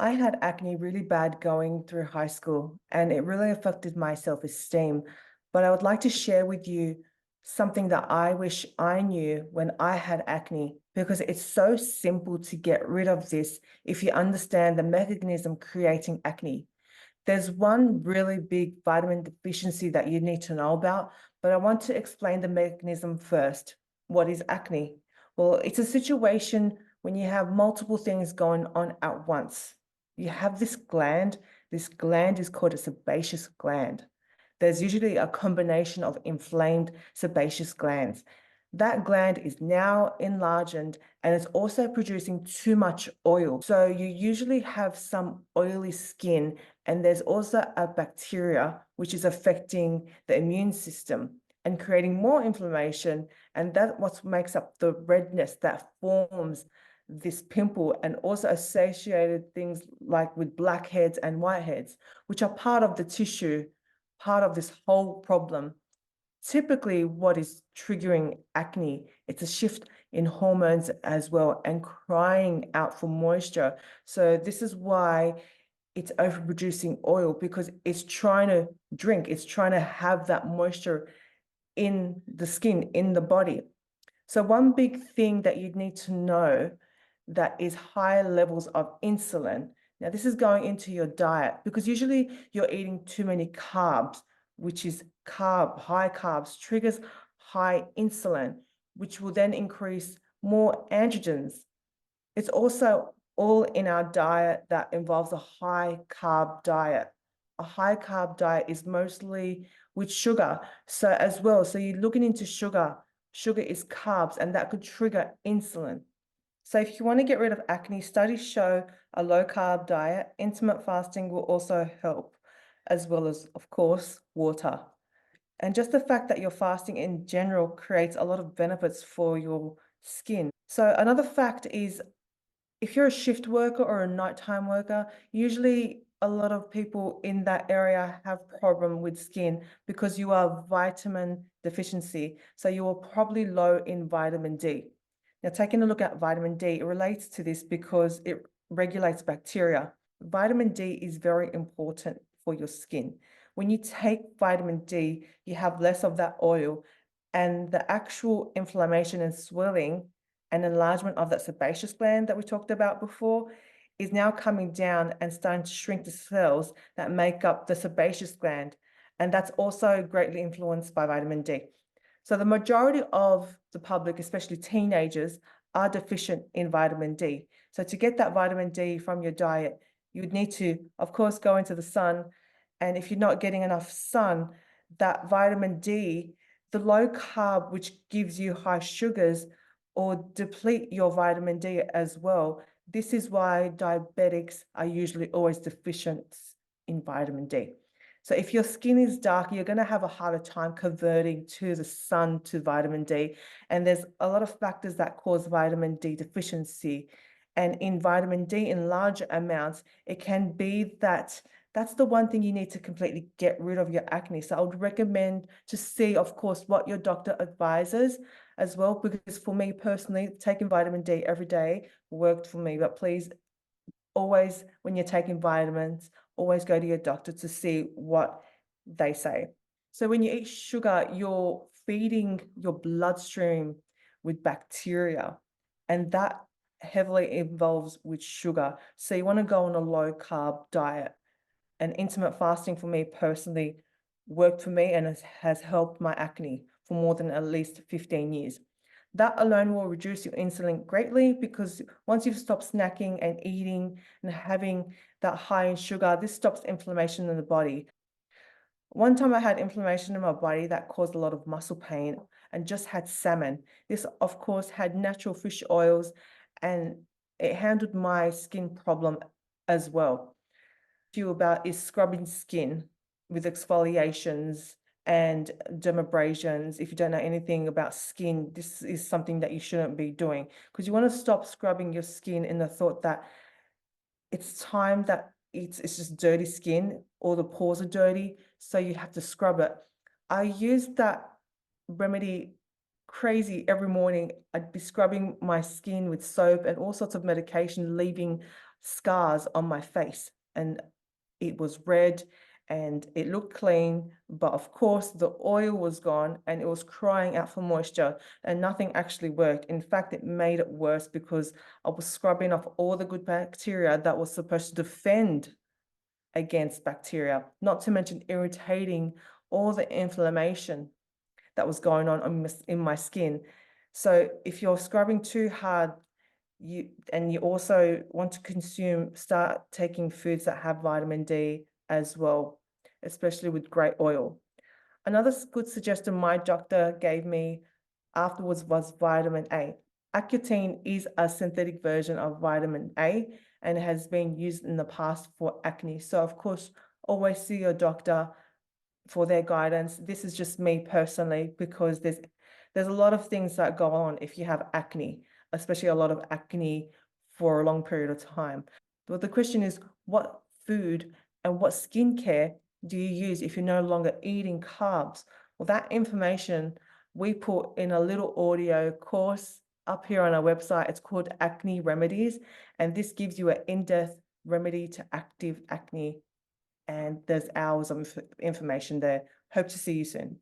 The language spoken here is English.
I had acne really bad going through high school, and it really affected my self-esteem. But I would like to share with you something that I wish I knew when I had acne, because it's so simple to get rid of this if you understand the mechanism creating acne. There's one really big vitamin deficiency that you need to know about, but I want to explain the mechanism first. What is acne? Well, it's a situation when you have multiple things going on at once. You have this gland. This gland is called a sebaceous gland. There's usually a combination of inflamed sebaceous glands. That gland is now enlarged and it's also producing too much oil. So you usually have some oily skin, and there's also a bacteria which is affecting the immune system and creating more inflammation. And that's what makes up the redness that forms this pimple, and also associated things like with blackheads and whiteheads, which are part of the tissue, part of this whole problem. Typically, what is triggering acne, it's a shift in hormones as well and crying out for moisture. So this is why it's overproducing oil, because it's trying to drink, it's trying to have that moisture in the skin, in the body. So one big thing that you need to know that is high levels of insulin. Now, this is going into your diet because usually you're eating too many carbs, which is high carbs triggers high insulin, which will then increase more androgens. It's also all in our diet that involves a high carb diet. A high carb diet is mostly with sugar. So as well, so you're looking into sugar. Sugar is carbs, and that could trigger insulin. So if you want to get rid of acne, studies show a low carb diet, intermittent fasting will also help, as well as, of course, water. And just the fact that you're fasting in general creates a lot of benefits for your skin. So another fact is, if you're a shift worker or a nighttime worker, usually a lot of people in that area have problem with skin because you are vitamin deficiency. So you are probably low in vitamin D. Now, taking a look at vitamin D, it relates to this because it regulates bacteria. Vitamin D is very important for your skin. When you take vitamin D, you have less of that oil, and the actual inflammation and swelling and enlargement of that sebaceous gland that we talked about before is now coming down and starting to shrink the cells that make up the sebaceous gland. And that's also greatly influenced by vitamin D. So the majority of the public, especially teenagers, are deficient in vitamin D. So to get that vitamin D from your diet, you would need to, of course, go into the sun. And if you're not getting enough sun, that vitamin D, the low carb, which gives you high sugars, or deplete your vitamin D as well. This is why diabetics are usually always deficient in vitamin D. So if your skin is dark, you're going to have a harder time converting to the sun to vitamin D. And there's a lot of factors that cause vitamin D deficiency. And in vitamin D in larger amounts, it can be that that's the one thing you need to completely get rid of your acne. So I would recommend to see, of course, what your doctor advises as well, because for me personally, taking vitamin D every day worked for me. But please, always, when you're taking vitamins, always go to your doctor to see what they say. So when you eat sugar, you're feeding your bloodstream with bacteria, and that heavily involves with sugar. So you want to go on a low carb diet. And intermittent fasting for me personally worked for me and has helped my acne for more than at least 15 years. That alone will reduce your insulin greatly, because once you've stopped snacking and eating and having that high in sugar, this stops inflammation in the body. One time I had inflammation in my body that caused a lot of muscle pain, and just had salmon. This, of course, had natural fish oils, and it handled my skin problem as well. You about is scrubbing skin with exfoliations and dermabrasions. If you don't know anything about skin, this is something that you shouldn't be doing, because you want to stop scrubbing your skin in the thought that it's time that it's just dirty skin, or the pores are dirty, so you have to scrub it. I used that remedy crazy every morning. I'd be scrubbing my skin with soap and all sorts of medication, leaving scars on my face, and it was red and it looked clean, but of course the oil was gone and it was crying out for moisture and nothing actually worked. In fact, it made it worse because I was scrubbing off all the good bacteria that was supposed to defend against bacteria, not to mention irritating all the inflammation that was going on in my skin. So if you're scrubbing too hard, you also want to start taking foods that have vitamin D as well, especially with great oil. Another good suggestion my doctor gave me afterwards was vitamin A. Accutane is a synthetic version of vitamin A and has been used in the past for acne. So of course, always see your doctor for their guidance. This is just me personally, because there's a lot of things that go on if you have acne, especially a lot of acne for a long period of time. But the question is, what food and what skincare do you use if you're no longer eating carbs? Well, that information we put in a little audio course up here on our website. It's called Acne Remedies, and this gives you an in-depth remedy to active acne, and there's hours of information there. Hope to see you soon.